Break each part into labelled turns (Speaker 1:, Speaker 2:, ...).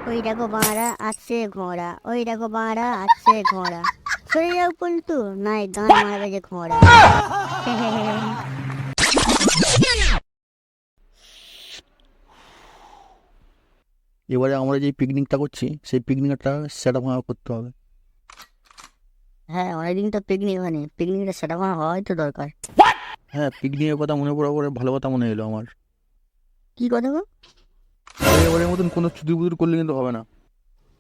Speaker 1: ওই দেখো বাঁড়া আসছে ঘোড়া, ওই দেখো বাঁড়া আসছে ঘোড়া। সরে যাও পল্টু, নাই গান মারবে যে ঘোড়া।
Speaker 2: এবারে আমরা যে পিকনিকটা করছি সেই পিকনিকটা সেট আপ করতে হবে।
Speaker 1: হ্যাঁ, অনেকদিন তো পিকনিক হয়নি, পিকনিকটা সেটা হওয়াই তো দরকার।
Speaker 2: হ্যাঁ, পিকনিকের কথা মনে পড়ার পরে ভালো কথা মনে এলো আমার।
Speaker 1: কি কথা গো?
Speaker 2: এবারের মতন কোনো চুদুর বুদুর করলে কিন্তু হবে না।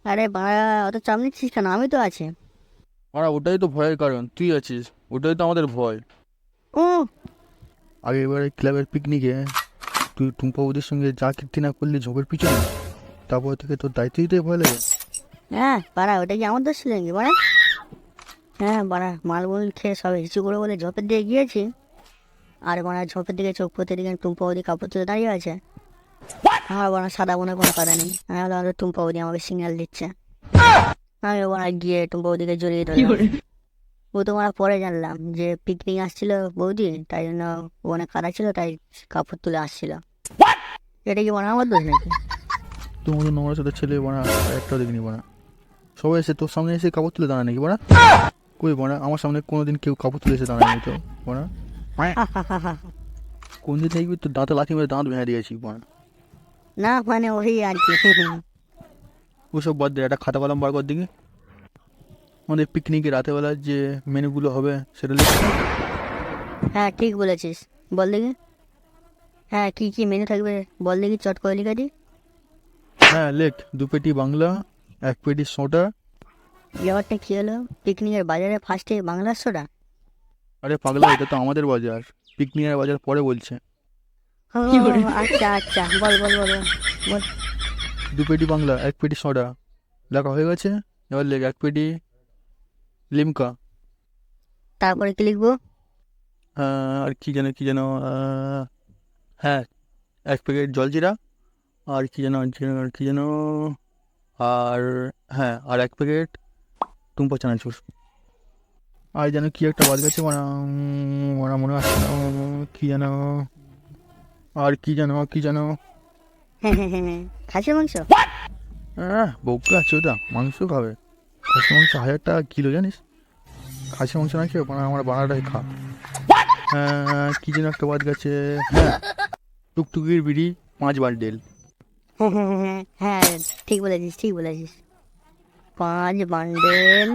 Speaker 1: আরে বাঁড়া, অত চাপ নিচ্ছিস কেন? আমি তো আছি।
Speaker 2: আর ওটাই তো ভয়ের কারণ, তুই আছিস, ওটাই তো আমাদের ভয়।
Speaker 1: ও
Speaker 2: আগে এবারে ক্লাবের পিকনিকে তুই টুম্পা ওদের সঙ্গে যা কীর্তি না করলি ঝোপের পিছনে, তারপর থেকে তোর দায়িত্ব দিতে ভয় লাগে।
Speaker 1: হ্যাঁ বাড়া, ওটা কি আমার দোষ ছিল নাকি বাড়া? হ্যাঁ বাড়া, মালমুল খেয়ে সব হিসু করে বলে ঝোপের দিকে গিয়েছি। আর বাড়া ঝোপের দিকে চোখ পড়তে দিকে টুম্পা ওদি কাপড় তুলে দাঁড়িয়ে আছে। আমার বাড়া সাদা মনে কোনো কথা নেই, আমি ভাবলাম টুম্পা ওদি আমাকে সিগন্যাল দিচ্ছে। আমি বাড়া গিয়ে টুম্পা ওদিকে জড়িয়ে ধরলাম। ও তো মারা পরে জানলাম যে পিকনিক আসছিল বৌদি, তাই জন্য ও অনেক কাদা ছিল, তাই কাপড় তুলে আসছিল। এটা কি মানে আমার দোষ নাকি?
Speaker 2: তোর মতো নোংরা সাথে ছেলে বানা একটাও দেখিনি বানা। সবাই এসে তোর সামনে এসে কাপড় তুলে দাঁড়ায় নাকি বানা? কই বানা, আমার সামনে কোনোদিন কেউ কাপড় তুলে এসে দাঁড়ায়নি তো বানা। কোন দিন দেখবি তোর দাঁতে লাথি মেরে দাঁত ভেঙে দিয়েছি বানা।
Speaker 1: না মানে ওই আর কি।
Speaker 2: ওসব বাদ দে, একটা খাতা কলম বার কর দিকে। আমাদের পিকনিকে রাতেবেলা যে মেনুগুলো হবে সেটা লিখে।
Speaker 1: হ্যাঁ ঠিক বলেছিস, বল দেখি। হ্যাঁ কি কি মেনু থাকবে বল দেখি, চট করে লিখে দি।
Speaker 2: হ্যাঁ লেখ, 2 পেটি বাংলা, 1 পেটি সোডা।
Speaker 1: ব্যাপারটা কি হলো? পিকনিকের বাজারে ফার্স্টে বাংলার সোডা?
Speaker 2: আরে পাগলা, এটা তো আমাদের বাজার, পিকনিকের বাজার পরে বলছে।
Speaker 1: ও আচ্ছা আচ্ছা, বল বল বল বল বল।
Speaker 2: 2 পেটি বাংলা, 1 পেটি সোডা লেখা হয়ে গেছে। এবার লেখ 1 পেটি লিমকা।
Speaker 1: তারপরে কি লিখবো?
Speaker 2: আর কি যেন হ্যাঁ, 1 প্যাকেট জলজিরা। আর কি যেন আর হ্যাঁ, আর 1 প্যাকেট টুম্পা চানাচুর। আর যেন কি একটা বাদ গেছে মানে মানে মনে আসছে না, কি যেন আর কি যেন
Speaker 1: হ্যাঁ হ্যাঁ হ্যাঁ হ্যাঁ, খাসির মাংস।
Speaker 2: বউকে আছে ওটা মাংস খাবে। খাসি মাংস 1000 টাকা কিলো জানিস। খাসি মাংস না খেয়ে মানে আমার বানাটাই খা। কি যেন একটা বাদ গেছে। হ্যাঁ, টুকটুকির বিড়ি 5 বান্ডেল।
Speaker 1: হ্যাঁ হ্যাঁ হ্যাঁ হ্যাঁ হ্যাঁ, ঠিক বলেছিস ঠিক বলেছিস। 5 বান্ডেল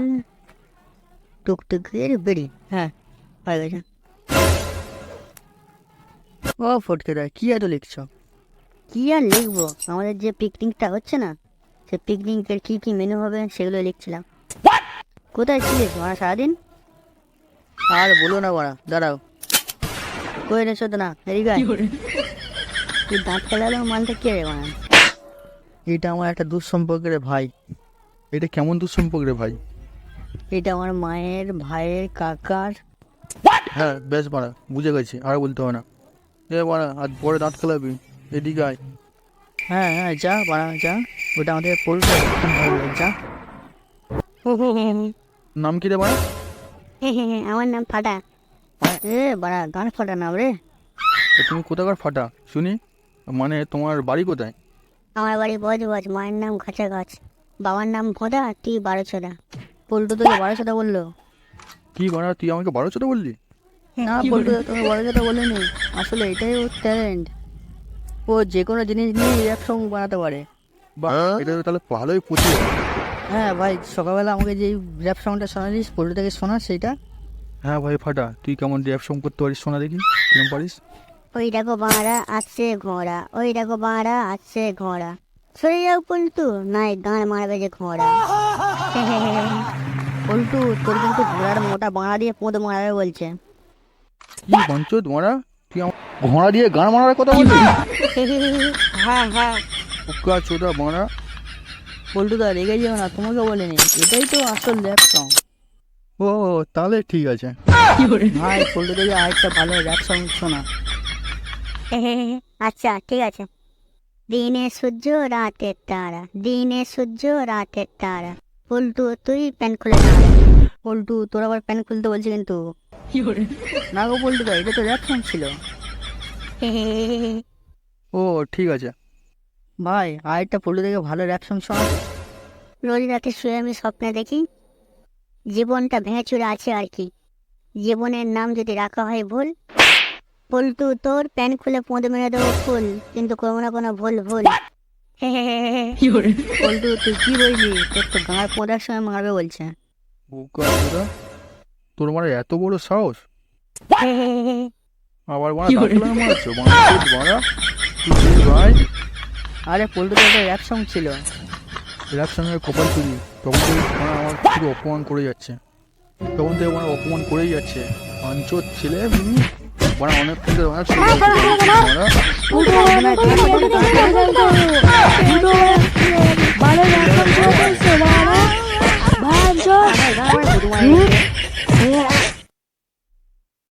Speaker 1: টুকটুকির বিড়ি, হ্যাঁ হয়ে গেছে।
Speaker 2: ও ফটকে দেয়, কি এত লিখছ?
Speaker 1: কি আর লিখবো, আমাদের যে পিকনিকটা হচ্ছে না, সে পিকনিকের কি কি মেনু হবে সেগুলো লিখছিলাম। কোথায় ছিলিস মারা সারাদিন?
Speaker 2: আর বলো না বাড়া, দাঁড়াও।
Speaker 1: কই রে শোধ না, এদিকে আয়। তুই দাঁত খেলালো মালটা কে রে বানান?
Speaker 2: এটা আমার একটা দুঃসম্পর্কের ভাই। এটা কেমন দুঃসম্পর্ক রে ভাই?
Speaker 1: এটা আমার মায়ের ভাইয়ের কাকার।
Speaker 2: হ্যাঁ বেশ বাড়া, বুঝে গেছি, আর বলতে হবে না। এ বাড়া, আজ পরে দাঁত খেলাবি, এদিকে আয়।
Speaker 1: হ্যাঁ হ্যাঁ যা বাড়া যা, ওটা আমাদের পরিচয় যা।
Speaker 2: নাম কি রে বাড়া?
Speaker 1: আমার নাম ফাটা। এ বাড়া গান ফাটা নাম রে।
Speaker 2: তা তুমি কোথাকার ফাটা শুনি, মানে তোমার বাড়ি কোথায়?
Speaker 1: আমার বাড়ি বজবজ, মায়ের নাম ঘাচা গাছ, বাবার নাম ভোদা, তুই 12 ছোড়া। পল্টু তোকে 12 ছোড়া বললো?
Speaker 2: কি বাড়া, তুই আমাকে 12 ছোট বললি?
Speaker 1: না পল্টু তোকে 12 ছোড়া বলেনি, আসলে এটাই ওর ট্যালেন্ট। ও যে কোনো জিনিস নিয়ে র্যাপ সং বানাতে পারে।
Speaker 2: বাহ, এটা তো তাহলে ভালোই পুঁতিয়ে।
Speaker 1: হ্যাঁ ভাই, সকালবেলা আমাকে যে র্যাপ সংটা শোনালিস পল্টু থেকে শোনা সেইটা।
Speaker 2: হ্যাঁ ভাই ফাটা, তুই কেমন র্যাপ সং করতে পারিস শোনা দেখি, কেমন পারিস?
Speaker 1: ওই দেখো বাঁড়া আসছে ঘোড়া, ওই দেখো বাঁড়া আসছে ঘোড়া। সরে যাও পল্টু, নাই গান মারবে যে ঘোড়া। পল্টু তোর কিন্তু ঘোড়ার মোটা বাঁড়া দিয়ে পোঁদ মারাবে বলছে।
Speaker 2: কি বঞ্চদ মারা, তুই আমার ঘোড়া দিয়ে গান মারার কথা বললি?
Speaker 1: হ্যাঁ হ্যাঁ।
Speaker 2: ওকা চোদা মারা।
Speaker 1: পল্টু দা রেগে যেও না, তোমাকে বলিনি, এটাই তো আসল র্যাপ সং।
Speaker 2: ও তাহলে ঠিক আছে।
Speaker 1: ভাই পল্টু থেকে আরেকটা ভালো র্যাপ সং শোনা। আচ্ছা ঠিক আছে। দিনে সূর্য রাতের তারা, দিনে সূর্য রাতের তারা। পল্টু তুই প্যান্ট খুলে না। পল্টু তোর আবার প্যান্ট খুলতে বলছি কিন্তু। না গো পল্টু দা, এটা তো র্যাপ সং ছিল।
Speaker 2: ও ঠিক আছে।
Speaker 1: ভাই আরেকটা পল্টু থেকে ভালো র্যাপ সং শোনা। রোজ রাতে শুয়ে আমি স্বপ্নে দেখি জীবনটা ভেঙেচুরে আছে আর কি, জীবনের নাম যদি রাখা হয় ভুল, পল্টু তোর প্যান্ট খুলে পোঁদে মেরে দেবো ফুল, কিন্তু করবো না কোনো ভুল ভুল। পল্টু তুই কি বললি, তোর তো গাঁর পোঁদার সময় মারবে বলছে।
Speaker 2: বোকা চোদা, তোর মানে এত বড় সাহস, আবার মানে ডাকলে মারছো মারা তুই ভাই।
Speaker 1: আরে পল্টু তো র্যাপ সং ছিল।
Speaker 2: এর সঙ্গে কপাল চুরি, তখন থেকে মানে আমার পুরো অপমান করে যাচ্ছে, তখন থেকে মানে অপমান করেই যাচ্ছে। পাঞ্চর ছেলে মানে অনেক থেকে অনেক
Speaker 3: ভালো